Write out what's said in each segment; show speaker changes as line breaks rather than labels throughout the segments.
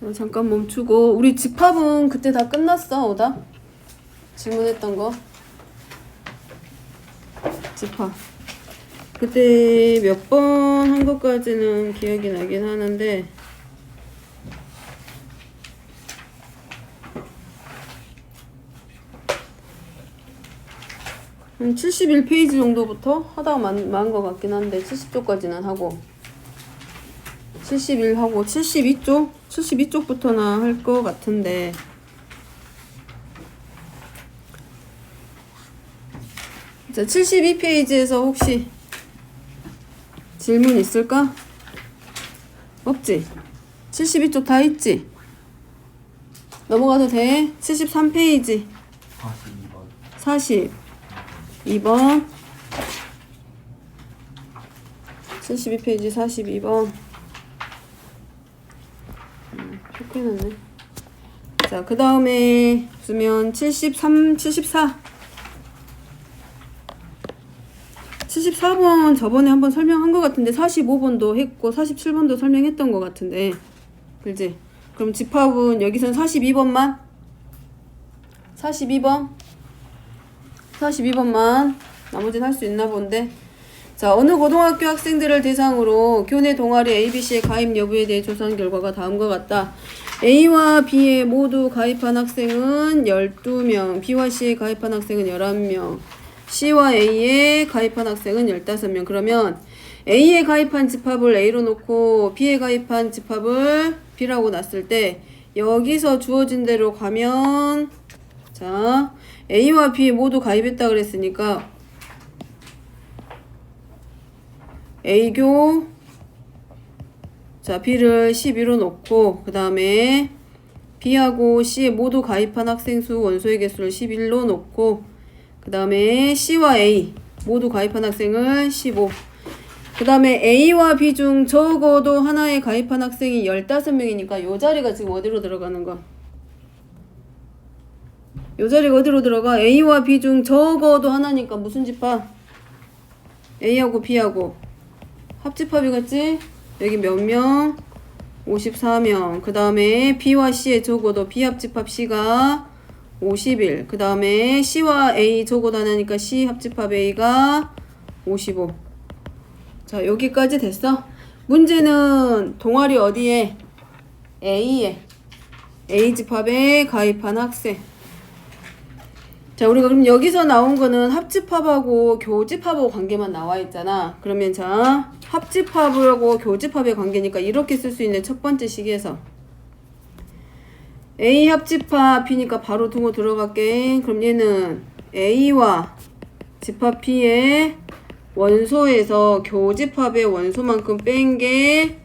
자, 잠깐 멈추고. 우리 집합은 그때 다 끝났어, 오다? 질문했던 거. 집합. 그때 몇 번 한 것까지는 기억이 나긴 하는데, 한 71페이지 정도부터 하다가 만 것 같긴 한데, 70쪽까지는 하고, 71하고 72쪽? 72쪽부터나 할 것 같은데, 자, 72페이지에서 혹시 질문 있을까? 없지? 72쪽 다 있지? 넘어가도 돼? 73페이지 42번 72페이지 42번 촉해놨네. 자, 그 다음에 보면 73, 74번 저번에 한번 설명한 것 같은데 45번도 했고 47번도 설명했던 것 같은데, 그지? 그럼 집합은 여기선 42번만 42번만 나머지는 할 수 있나 본데. 자, 어느 고등학교 학생들을 대상으로 교내 동아리 ABC의 가입 여부에 대해 조사한 결과가 다음과 같다. A와 B에 모두 가입한 학생은 12명, B와 C에 가입한 학생은 11명, C와 A에 가입한 학생은 15명. 그러면 A에 가입한 집합을 A로 놓고 B에 가입한 집합을 B라고 놨을 때 여기서 주어진 대로 가면, 자, A와 B 모두 가입했다 그랬으니까 A교, 자, B를 12로 놓고 그 다음에 B하고 C에 모두 가입한 학생 수 원소의 개수를 11로 놓고 그 다음에 C와 A 모두 가입한 학생을 15. 그 다음에 A와 B 중 적어도 하나에 가입한 학생이 15명이니까 요 자리가 지금 어디로 들어가는 거야? 요 자리가 어디로 들어가? A와 B 중 적어도 하나니까 무슨 집합? A하고 B하고 합집합이겠지? 여기 몇 명? 54명. 그 다음에 B와 C의 적어도 B합집합 C가 51. 그 다음에 C와 A 적어도 하나니까 C 합집합 A가 55. 자, 여기까지 됐어? 문제는 동아리 어디에? A에. A집합에 가입한 학생. 자, 우리가 그럼 여기서 나온 거는 합집합하고 교집합하고 관계만 나와 있잖아. 그러면 자, 합집합하고 교집합의 관계니까 이렇게 쓸 수 있는 첫 번째 식에서 A 합집합 B니까 바로 등호 들어갈게. 그럼 얘는 A와 집합 B의 원소에서 교집합의 원소만큼 뺀 게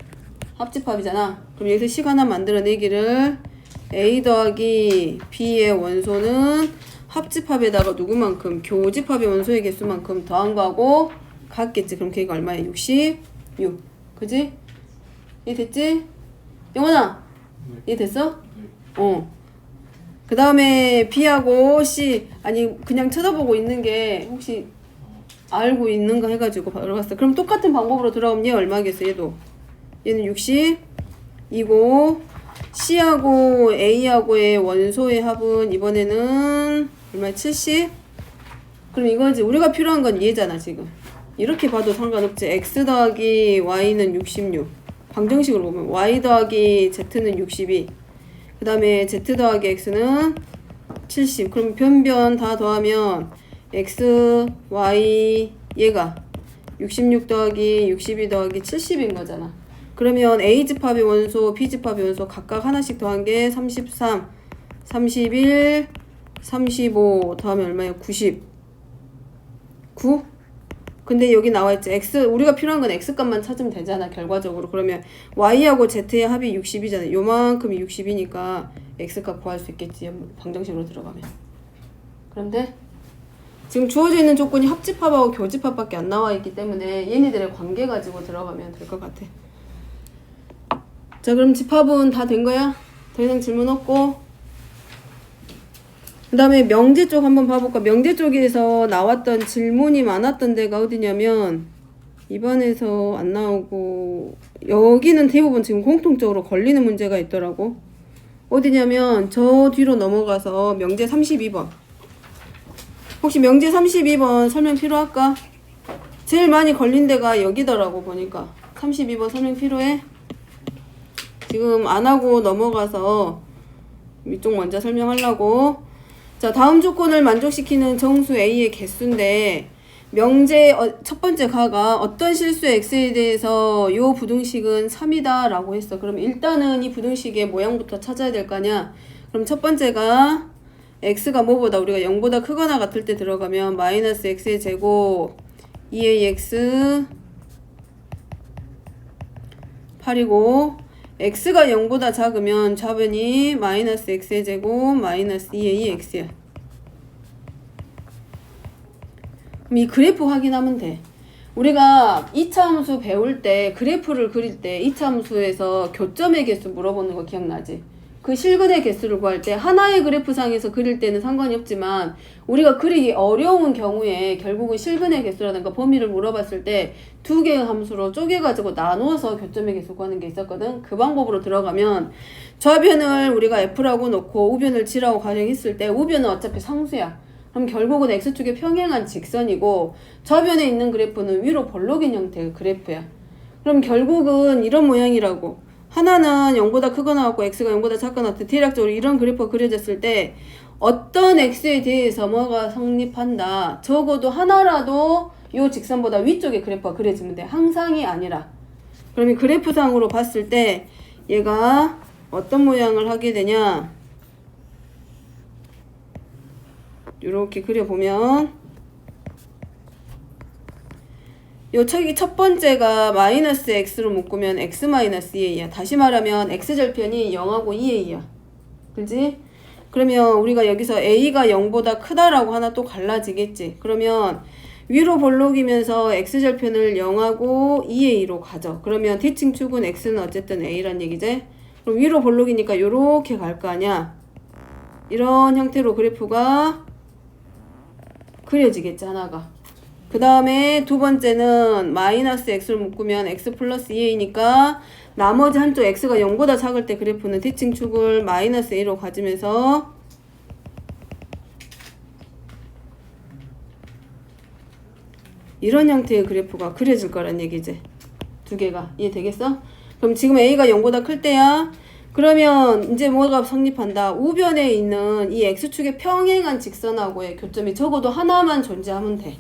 합집합이잖아. 그럼 여기서 식 하나 만들어내기를 A 더하기 B의 원소는 합집합에다가 누구만큼? 교집합의 원소의 개수만큼 더한 거하고 같겠지. 그럼 걔가 얼마야? 66. 그지? 이해 됐지? 영원아, 이해 됐어? 그 다음에 B하고 C, 아니 그냥 쳐다보고 있는 게 혹시 알고 있는가 해가지고 들어갔어. 그럼 똑같은 방법으로 들어가면 얘 얼마겠어? 얘도 얘는 60이고 C하고 A하고의 원소의 합은 이번에는 얼마야? 70? 그럼 이거지. 우리가 필요한 건 얘잖아 지금. 이렇게 봐도 상관없지. X 더하기 Y는 66. 방정식으로 보면 Y 더하기 Z는 62. 그 다음에 Z 더하기 X는 70. 그럼 변변 다 더하면 X, Y, 얘가 66 더하기 62 더하기 70인 거잖아. 그러면 A집합의 원소, B집합의 원소 각각 하나씩 더한 게 33, 31, 35 더하면 얼마예요? 90. 9? 근데 여기 나와있지. X, 우리가 필요한 건 X값만 찾으면 되잖아, 결과적으로. 그러면 Y하고 Z의 합이 60이잖아. 요만큼이 60이니까 X값 구할 수 있겠지. 방정식으로 들어가면. 그런데 지금 주어져 있는 조건이 합집합하고 교집합밖에 안 나와 있기 때문에 얘네들의 관계 가지고 들어가면 될 것 같아. 자, 그럼 집합은 다 된 거야? 더 이상 질문 없고. 그 다음에 명제 쪽 한번 봐볼까? 명제 쪽에서 나왔던 질문이 많았던 데가 어디냐면 2번에서 안 나오고 여기는 대부분 지금 공통적으로 걸리는 문제가 있더라고. 어디냐면 저 뒤로 넘어가서 명제 32번. 혹시 명제 32번 설명 필요할까? 제일 많이 걸린 데가 여기더라고 보니까. 32번 설명 필요해? 지금 안 하고 넘어가서 이쪽 먼저 설명하려고. 자, 다음 조건을 만족시키는 정수 A의 개수인데 명제 첫 번째 가가 어떤 실수 x에 대해서 요 부등식은 3이다 라고 했어. 그럼 일단은 이 부등식의 모양부터 찾아야 될 거 아니야. 그럼 첫 번째가 x가 뭐보다 우리가 0보다 크거나 같을 때 들어가면 마이너스 x의 제곱 2ax 8이고 x가 0보다 작으면 좌변이 마이너스 x의 제곱 마이너스 2ax야. 그럼 이 그래프 확인하면 돼. 우리가 2차 함수 배울 때 그래프를 그릴 때 2차 함수에서 교점의 개수 물어보는 거 기억나지? 그 실근의 개수를 구할 때 하나의 그래프상에서 그릴 때는 상관이 없지만 우리가 그리기 어려운 경우에 결국은 실근의 개수라든가 범위를 물어봤을 때 두 개의 함수로 쪼개가지고 나누어서 교점의 개수 구하는 게 있었거든. 그 방법으로 들어가면 좌변을 우리가 F라고 놓고 우변을 G라고 가정했을 때 우변은 어차피 상수야. 그럼 결국은 X축의 평행한 직선이고 좌변에 있는 그래프는 위로 볼록인 형태의 그래프야. 그럼 결국은 이런 모양이라고. 하나는 0보다 크거나 같고 X가 0보다 작거나 같아. 대략적으로 이런 그래프가 그려졌을 때 어떤 X에 대해서 뭐가 성립한다. 적어도 하나라도 요 직선보다 위쪽에 그래프가 그려지면 돼. 항상이 아니라. 그러면 그래프상으로 봤을 때 얘가 어떤 모양을 하게 되냐. 이렇게 그려보면 요 저기 첫 번째가 마이너스 x로 묶으면 x 마이너스 2a야. 다시 말하면 x절편이 0하고 2a야. 그지? 그러면 우리가 여기서 a가 0보다 크다라고 하나 또 갈라지겠지. 그러면 위로 볼록이면서 x절편을 0하고 2a로 가져. 그러면 대칭축은 x는 어쨌든 a란 얘기지. 그럼 위로 볼록이니까 요렇게 갈 거 아니야. 이런 형태로 그래프가 그려지겠지 하나가. 그 다음에 두 번째는 마이너스 x를 묶으면 x 플러스 2a니까 나머지 한쪽 x가 0보다 작을 때 그래프는 대칭축을 마이너스 a로 가지면서 이런 형태의 그래프가 그려질 거란 얘기지. 두 개가 이해되겠어? 그럼 지금 a가 0보다 클 때야. 그러면 이제 뭐가 성립한다. 우변에 있는 이 x축의 평행한 직선하고의 교점이 적어도 하나만 존재하면 돼.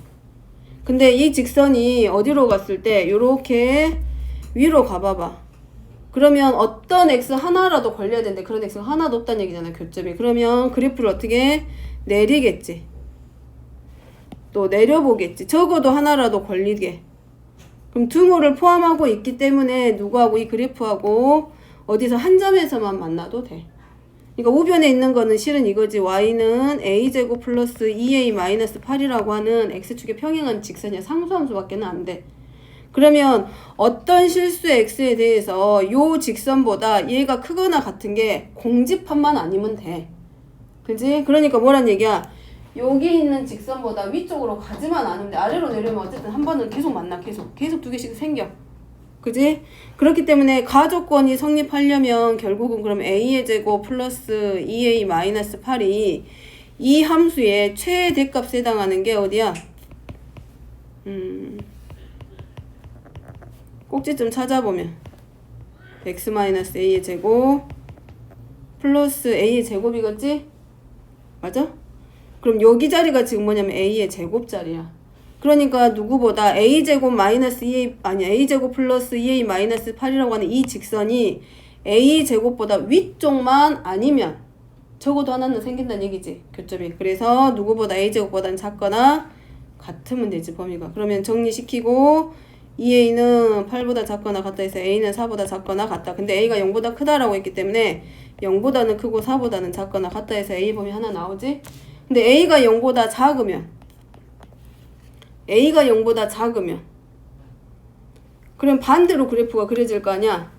근데 이 직선이 어디로 갔을 때 요렇게 위로 가봐봐. 그러면 어떤 x 하나라도 걸려야 되는데 그런 x가 하나도 없다는 얘기잖아. 교점이. 그러면 그래프를 어떻게 내리겠지. 또 내려보겠지. 적어도 하나라도 걸리게. 그럼 등호를 포함하고 있기 때문에 누구하고 이 그래프하고 어디서 한 점에서만 만나도 돼. 그러니까 우변에 있는 거는 실은 이거지. y는 a제곱 플러스 2a 마이너스 8이라고 하는 x축의 평행한 직선이야. 상수함수밖에는 안 돼. 그러면 어떤 실수의 x에 대해서 요 직선보다 얘가 크거나 같은 게 공집합만 아니면 돼. 그지? 그러니까 뭐란 얘기야. 여기 있는 직선보다 위쪽으로 가지만 않으면 돼. 아래로 내려면 어쨌든 한 번은 계속 만나. 계속 두 개씩 생겨. 그지? 그렇기 때문에 가조건이 성립하려면 결국은 그럼 a의 제곱 플러스 2a 마이너스 8이 이 함수의 최대값에 해당하는 게 어디야? 꼭지점 찾아보면 x 마이너스 a의 제곱 플러스 a의 제곱이겠지? 맞아? 그럼 여기 자리가 지금 뭐냐면 a의 제곱 자리야. 그러니까 누구보다 a제곱 마이너스 2a 아니 a제곱 플러스 2a 마이너스 8이라고 하는 이 직선이 a제곱보다 위쪽만 아니면 적어도 하나는 생긴다는 얘기지. 교점이. 그래서 누구보다 a제곱보다는 작거나 같으면 되지 범위가. 그러면 정리시키고 2a는 8보다 작거나 같다 해서 a는 4보다 작거나 같다. 근데 a가 0보다 크다라고 했기 때문에 0보다는 크고 4보다는 작거나 같다 해서 a 범위 하나 나오지. 근데 a가 0보다 작으면 그럼 반대로 그래프가 그려질 거 아니야.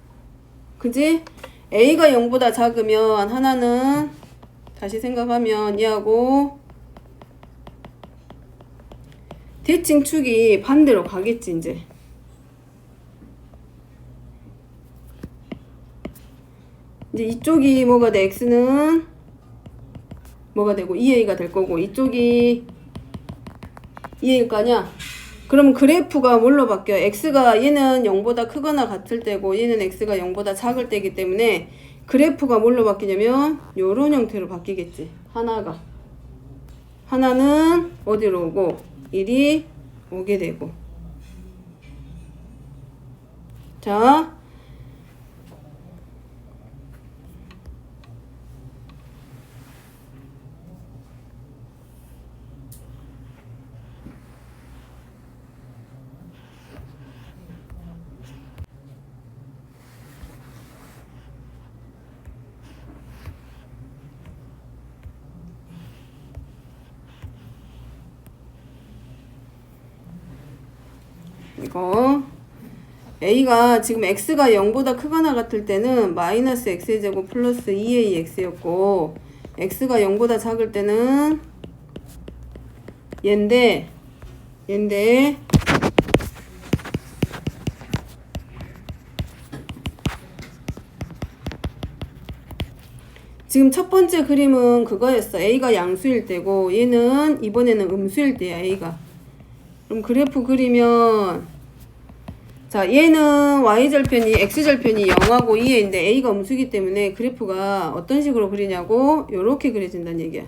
그지? a가 0보다 작으면 하나는 다시 생각하면 얘하고 대칭축이 반대로 가겠지 이제. 이제 이쪽이 뭐가 돼? x는 뭐가 되고 2a가 될 거고 이쪽이 2a일 거 아니야? 그럼 그래프가 뭘로 바뀌어? x가 얘는 0보다 크거나 같을 때고 얘는 x가 0보다 작을 때이기 때문에 그래프가 뭘로 바뀌냐면 요런 형태로 바뀌겠지. 하나는 어디로 오고 1이 오게 되고. 자, 이거 a가 지금 x가 0보다 크거나 같을 때는 마이너스 x의 제곱 플러스 2ax였고 x가 0보다 작을 때는 얘인데 지금 첫 번째 그림은 그거였어. a가 양수일 때고 얘는 이번에는 음수일 때야. a가. 그럼 그래프 그리면 자 얘는 y절편이 x절편이 0하고 2에인데 a가 음수기 때문에 그래프가 어떤 식으로 그리냐고 요렇게 그려진다는 얘기야.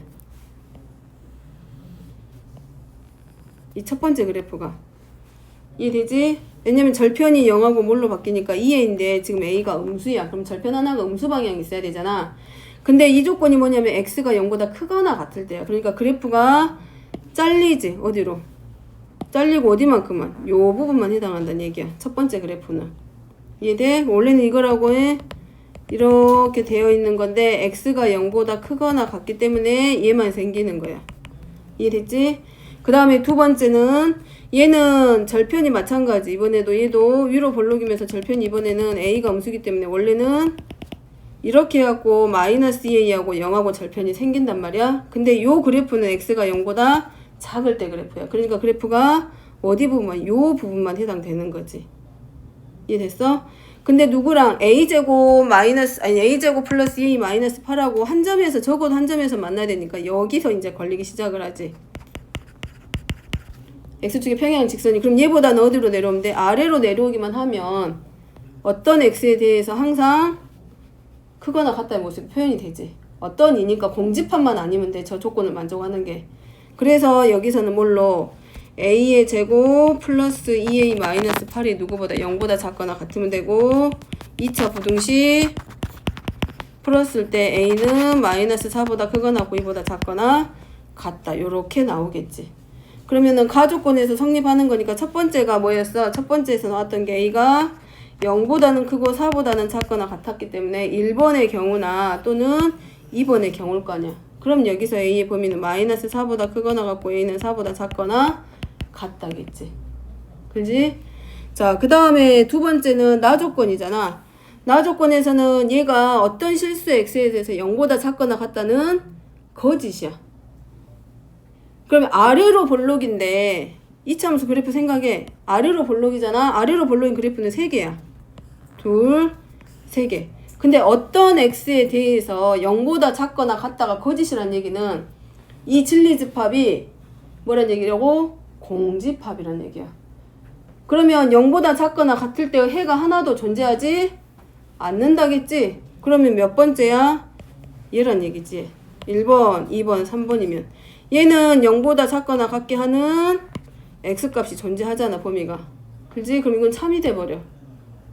이 첫 번째 그래프가 이해되지? 왜냐면 절편이 0하고 뭘로 바뀌니까 2에인데 지금 a가 음수야. 그럼 절편 하나가 음수 방향이 있어야 되잖아. 근데 이 조건이 뭐냐면 x가 0보다 크거나 같을 때야. 그러니까 그래프가 잘리지. 어디로? 잘리고 어디만큼만? 요 부분만 해당한다는 얘기야. 첫 번째 그래프는. 이해돼? 원래는 이거라고 해. 이렇게 되어 있는 건데 x가 0보다 크거나 같기 때문에 얘만 생기는 거야. 이해됐지? 그 다음에 두 번째는 얘는 절편이 마찬가지. 이번에도 얘도 위로 볼록이면서 절편이 이번에는 a가 음수기 때문에 원래는 이렇게 해갖고 마이너스 2a하고 0하고 절편이 생긴단 말이야. 근데 요 그래프는 x가 0보다 작을 때 그래프야. 그러니까 그래프가 어디 부분만, 요 부분만 해당되는 거지. 이해됐어? 근데 누구랑 a제곱 a제곱 플러스 2a 마이너스 8하고 한 점에서 적어도 한 점에서 만나야 되니까 여기서 이제 걸리기 시작을 하지. x축의 평행 직선이 그럼 얘보다는 어디로 내려오면 돼? 아래로 내려오기만 하면 어떤 x에 대해서 항상 크거나 같다의 모습이 표현이 되지. 어떤 이니까 공집합만 아니면 돼. 저 조건을 만족하는 게. 그래서 여기서는 뭘로 a의 제곱 플러스 2a 마이너스 8이 누구보다 0보다 작거나 같으면 되고 2차 부등식 풀었을 때 a는 마이너스 4보다 크거나 9보다 작거나 같다. 요렇게 나오겠지. 그러면은 가조건에서 성립하는 거니까 첫 번째가 뭐였어? 첫 번째에서 나왔던 게 a가 0보다는 크고 4보다는 작거나 같았기 때문에 1번의 경우나 또는 2번의 경우일 거 아니야. 그럼 여기서 a의 범위는 마이너스 4보다 크거나 같고 a는 4보다 작거나 같다겠지. 그지? 자, 그 다음에 두 번째는 나조건이잖아. 나조건에서는 얘가 어떤 실수의 x에 대해서 0보다 작거나 같다는 거짓이야. 그러면 아래로 볼록인데 이차함수 그래프 생각해. 아래로 볼록이잖아. 아래로 볼록인 그래프는 3개야. 3개. 근데 어떤 x에 대해서 0보다 작거나 같다가 거짓이란 얘기는 이 진리집합이 뭐란 얘기라고? 공집합이란 얘기야. 그러면 0보다 작거나 같을 때 해가 하나도 존재하지 않는다겠지? 그러면 몇 번째야? 얘란 얘기지. 1번, 2번, 3번이면 얘는 0보다 작거나 같게 하는 x값이 존재하잖아, 범위가. 그지? 그럼 이건 참이 돼버려.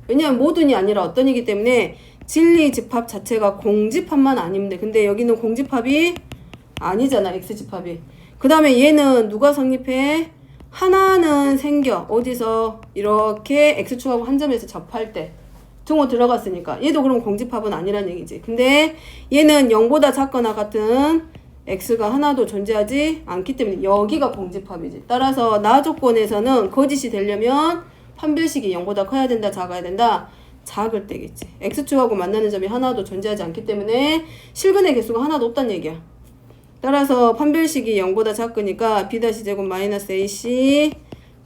왜냐면 모든이 아니라 어떤이기 때문에 진리 집합 자체가 공집합만 아니면 돼. 근데 여기는 공집합이 아니잖아, x집합이. 그 다음에 얘는 누가 성립해? 하나는 생겨. 어디서? 이렇게 x축하고 한 점에서 접할 때. 등호 들어갔으니까. 얘도 그럼 공집합은 아니란 얘기지. 근데 얘는 0보다 작거나 같은 x가 하나도 존재하지 않기 때문에 여기가 공집합이지. 따라서 나 조건에서는 거짓이 되려면 판별식이 0보다 커야 된다, 작아야 된다? 작을 때겠지. x축하고 만나는 점이 하나도 존재하지 않기 때문에 실근의 개수가 하나도 없다는 얘기야. 따라서 판별식이 0보다 작으니까 b-제곱 마이너스 ac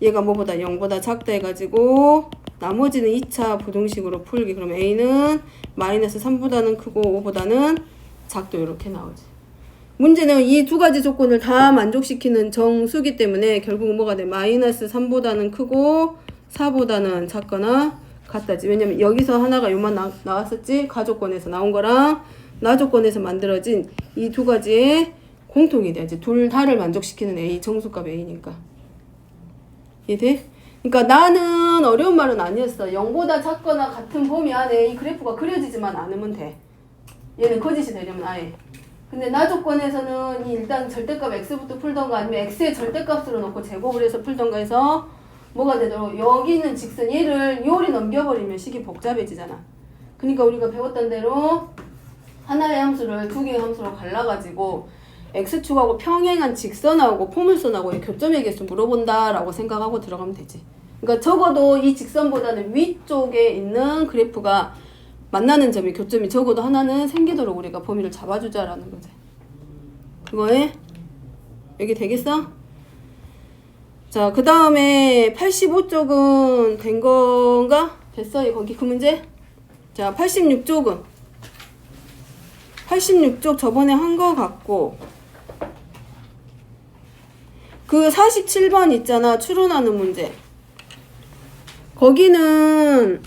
얘가 뭐보다 0보다 작다 해가지고 나머지는 2차 부등식으로 풀기. 그럼 A는 마이너스 3보다는 크고 5보다는 작다 이렇게 나오지. 문제는 이 두 가지 조건을 다 만족시키는 정수기 때문에 결국은 뭐가 돼? 마이너스 3보다는 크고 4보다는 작거나 같다지. 왜냐면 여기서 하나가 요만 나왔었지? 가조건에서 나온 거랑 나조건에서 만들어진 이 두 가지의 공통이 돼야지. 둘 다를 만족시키는 A, 정수값 A니까. 이해돼? 그러니까 나는 어려운 말은 아니었어. 0보다 작거나 같은 범위 안에 이 그래프가 그려지지만 않으면 돼. 얘는 거짓이 되려면 아예. 근데 나조건에서는 일단 절대값 x부터 풀던가 아니면 x의 절대값으로 놓고 제곱을 해서 풀던가 해서 뭐가 되도록 여기는 직선 얘를 요리 넘겨버리면 식이 복잡해지잖아. 그러니까 우리가 배웠던 대로 하나의 함수를 두 개의 함수로 갈라가지고 x축하고 평행한 직선하고 포물선하고의 교점의 개수 물어본다라고 생각하고 들어가면 되지. 그러니까 적어도 이 직선보다는 위쪽에 있는 그래프가 만나는 점이 교점이 적어도 하나는 생기도록 우리가 범위를 잡아주자라는 거지. 그거에 여기 되겠어? 자, 그 다음에 85쪽은 된 건가? 됐어? 거기 그 문제? 자, 86쪽은 86쪽 저번에 한 거 같고 그 47번 있잖아. 추론하는 문제. 거기는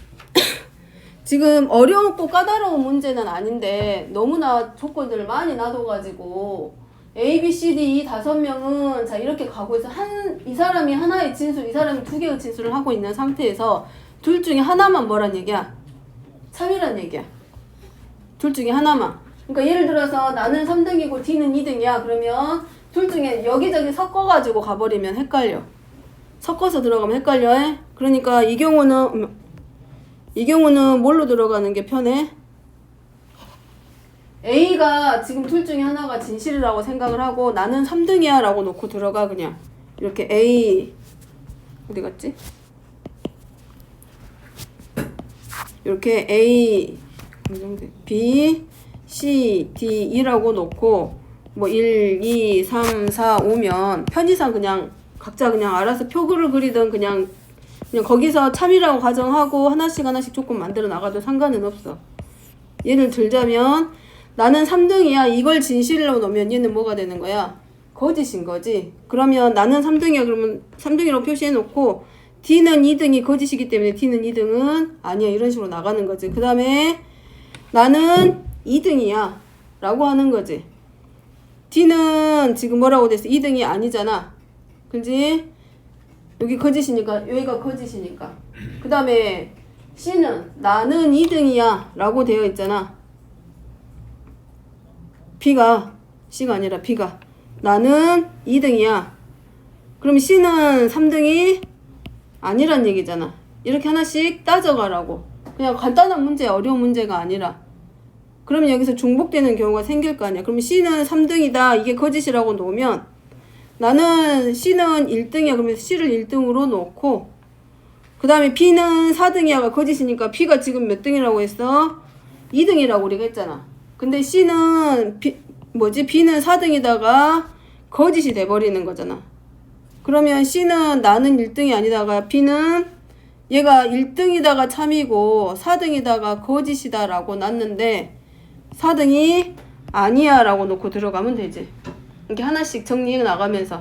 지금 어렵고 까다로운 문제는 아닌데 너무나 조건들을 많이 놔둬가지고 A, B, C, D 이 5명은 자 이렇게 가고 있어. 이 사람이 하나의 진수, 이 사람이 두 개의 진수를 하고 있는 상태에서 둘 중에 하나만 뭐란 얘기야? 참이란 얘기야. 둘 중에 하나만. 그러니까 예를 들어서 나는 3등이고 D는 2등이야. 그러면 둘 중에 여기저기 섞어가지고 가버리면 헷갈려. 섞어서 들어가면 헷갈려. 그러니까 이 경우는 뭘로 들어가는 게 편해? A가 지금 둘 중에 하나가 진실이라고 생각을 하고 나는 3등이야 라고 놓고 들어가. 그냥 이렇게 A 어디 갔지? 이렇게 A B C D E라고 놓고 뭐 1, 2, 3, 4, 5면 편의상 그냥 각자 그냥 알아서 표를 그리든 그냥 거기서 참이라고 가정하고 하나씩 조금 만들어 나가도 상관은 없어. 예를 들자면 나는 3등이야. 이걸 진실로 놓으면 얘는 뭐가 되는 거야? 거짓인 거지. 그러면 나는 3등이야. 그러면 3등이라고 표시해 놓고 D는 2등이 거짓이기 때문에 D는 2등은 아니야. 이런 식으로 나가는 거지. 그 다음에 나는 2등이야 라고 하는 거지. D는 지금 뭐라고 됐어? 2등이 아니잖아. 그지? 여기 거짓이니까 여기가 거짓이니까. 그 다음에 C는 나는 2등이야 라고 되어 있잖아. B가 C가 아니라 B가 나는 2등이야. 그럼 C는 3등이 아니란 얘기잖아. 이렇게 하나씩 따져가라고. 그냥 간단한 문제, 어려운 문제가 아니라. 그러면 여기서 중복되는 경우가 생길 거 아니야. 그럼 C는 3등이다. 이게 거짓이라고 놓으면 나는 C는 1등이야. 그러면 C를 1등으로 놓고 그 다음에 B는 4등이야가 거짓이니까 B가 지금 몇 등이라고 했어? 2등이라고 우리가 했잖아. 근데 C는 B는 4등이다가 거짓이 돼버리는 거잖아. 그러면 C는 나는 1등이 아니다가 B는 얘가 1등이다가 참이고 4등이다가 거짓이다 라고 놨는데 4등이 아니야 라고 놓고 들어가면 되지. 이렇게 하나씩 정리해 나가면서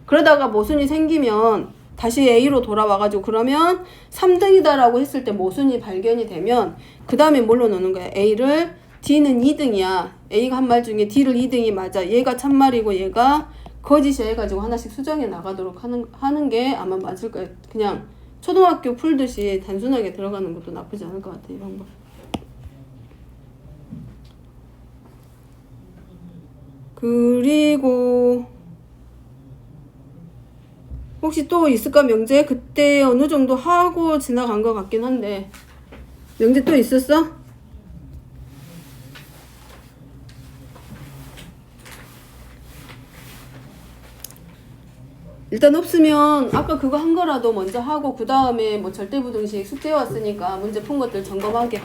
그러다가 모순이 생기면 다시 A로 돌아와가지고 그러면 3등이다 라고 했을 때 모순이 발견이 되면 그 다음에 뭘로 넣는 거야? A를 D는 2등이야. A가 한 말 중에 D를 2등이 맞아. 얘가 참말이고 얘가 거짓이야 해가지고 하나씩 수정해 나가도록 하는 게 아마 맞을 거야. 그냥 초등학교 풀듯이 단순하게 들어가는 것도 나쁘지 않을 것 같아. 이 방법. 그리고 혹시 또 있을까 명제? 그때 어느 정도 하고 지나간 것 같긴 한데 명제 또 있었어? 일단 없으면 아까 그거 한 거라도 먼저 하고 그 다음에 뭐 절대부등식 숙제 왔으니까 문제 푼 것들 점검하게.